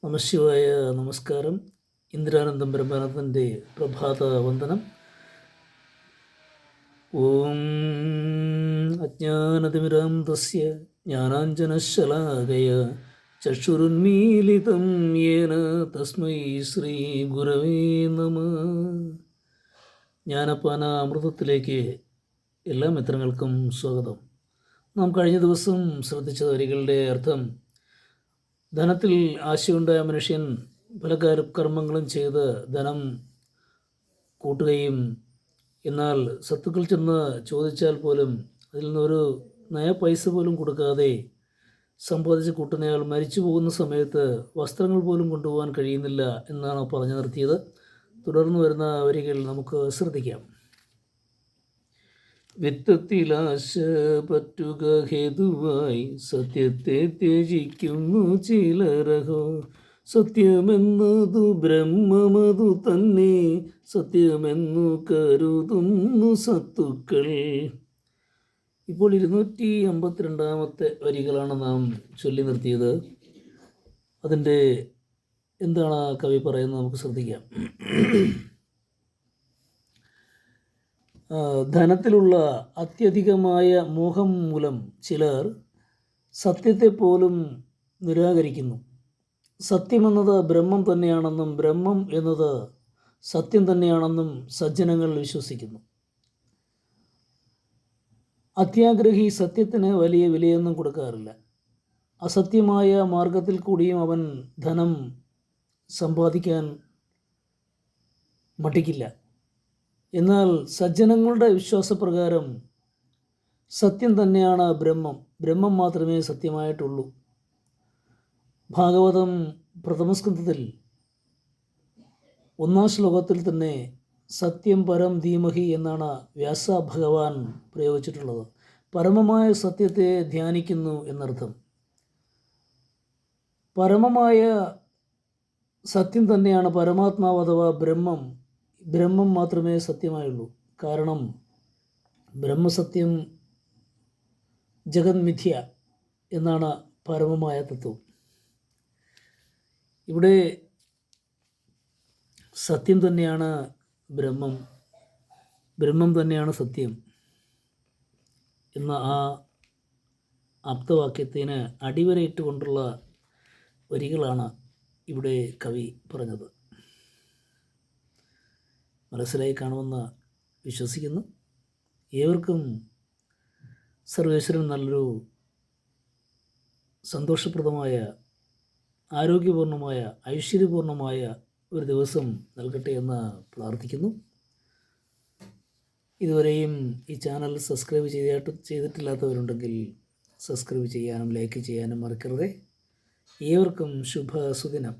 നമശിവായ. നമസ്കാരം. ഇന്ദിരാനന്ദം ബ്രഹ്മാനന്ദൻ്റെ പ്രഭാത വന്ദനം. ഓം അജ്ഞാനതിമിരാന്തസ്യ ജ്ഞാനാഞ്ജനശലാകയ ചക്ഷുരുന്മീലിതം യേന തസ്മൈ ശ്രീ ഗുരവേ നമഃ. ജ്ഞാനപാന അമൃതത്തിലേക്ക് എല്ലാ മിത്രങ്ങൾക്കും സ്വാഗതം. നാം കഴിഞ്ഞ ദിവസം ശ്രദ്ധിച്ച വരികളുടെ അർത്ഥം: ധനത്തിൽ ആശയുണ്ടായ മനുഷ്യൻ പല കർമ്മങ്ങളും ചെയ്ത് ധനം കൂട്ടുകയും എന്നാൽ സത്തുക്കൾ ചെന്ന് ചോദിച്ചാൽ പോലും അതിൽ നിന്നൊരു നയ പൈസ പോലും കൊടുക്കാതെ സമ്പാദിച്ച് കൂട്ടുന്നയാൾ മരിച്ചു പോകുന്ന സമയത്ത് വസ്ത്രങ്ങൾ പോലും കൊണ്ടുപോകാൻ കഴിയുന്നില്ല എന്നാണ് പറഞ്ഞു നിർത്തിയത്. തുടർന്ന് വരുന്ന വരികൾ നമുക്ക് ശ്രദ്ധിക്കാം. വിത്തത്തിലാശ പറ്റുക ഹേതുവായി സത്യത്തെ ത്യജിക്കുന്നു ചിലരഹോ. സത്യമെന്നതു ബ്രഹ്മമതു തന്നെ സത്യമെന്നു കരുതുന്നു സത്തുക്കൾ. ഇപ്പോൾ 252 വരികളാണ് നാം ചൊല്ലി നിർത്തിയത്. അതിൻ്റെ എന്താണ് കവി പറയുന്നത് നമുക്ക് ശ്രദ്ധിക്കാം. ധനത്തിലുള്ള അത്യധികമായ മോഹം മൂലം ചിലർ സത്യത്തെ പോലും നിരാകരിക്കുന്നു. സത്യമെന്നത് ബ്രഹ്മം തന്നെയാണെന്നും ബ്രഹ്മം എന്നത് സത്യം തന്നെയാണെന്നും സജ്ജനങ്ങൾ വിശ്വസിക്കുന്നു. അത്യാഗ്രഹി സത്യത്തിന് വലിയ വിലയൊന്നും കൊടുക്കാറില്ല. അസത്യമായ മാർഗത്തിൽ കൂടിയും അവൻ ധനം സമ്പാദിക്കാൻ മടിക്കില്ല. എന്നാൽ സജ്ജനങ്ങളുടെ വിശ്വാസപ്രകാരം സത്യം തന്നെയാണ് ബ്രഹ്മം. ബ്രഹ്മം മാത്രമേ സത്യമായിട്ടുള്ളൂ. ഭാഗവതം പ്രഥമസ്കന്ധത്തിൽ 1-ാം ശ്ലോകത്തിൽ തന്നെ സത്യം പരം ധീമഹി എന്നാണ് വ്യാസ ഭഗവാൻ പ്രയോഗിച്ചിട്ടുള്ളത്. പരമമായ സത്യത്തെ ധ്യാനിക്കുന്നു എന്നർത്ഥം. പരമമായ സത്യം തന്നെയാണ് പരമാത്മാവ് അഥവാ ബ്രഹ്മം. ബ്രഹ്മം മാത്രമേ സത്യമായുള്ളൂ. കാരണം ബ്രഹ്മസത്യം ജഗത് മിഥ്യ എന്നാണ് പരമമായ തത്വം. ഇവിടെ സത്യം തന്നെയാണ് ബ്രഹ്മം, ബ്രഹ്മം തന്നെയാണ് സത്യം എന്ന ആ ആപ്തവാക്യത്തിന് അടിവരയിട്ടുകൊണ്ടുള്ള വരികളാണ് ഇവിടെ കവി പറഞ്ഞത്. മനസ്സിലായി കാണുമെന്ന് വിശ്വസിക്കുന്നു. ഏവർക്കും സർവേശ്വരൻ നല്ലൊരു സന്തോഷപ്രദമായ, ആരോഗ്യപൂർണമായ, ഐശ്വര്യപൂർണമായ ഒരു ദിവസം നൽകട്ടെ എന്ന് പ്രാർത്ഥിക്കുന്നു. ഇതുവരെയും ഈ ചാനൽ സബ്സ്ക്രൈബ് ചെയ്തിട്ടില്ലാത്തവരുണ്ടെങ്കിൽ സബ്സ്ക്രൈബ് ചെയ്യാനും ലൈക്ക് ചെയ്യാനും മറക്കരുത്. ഏവർക്കും ശുഭ സുദിനം.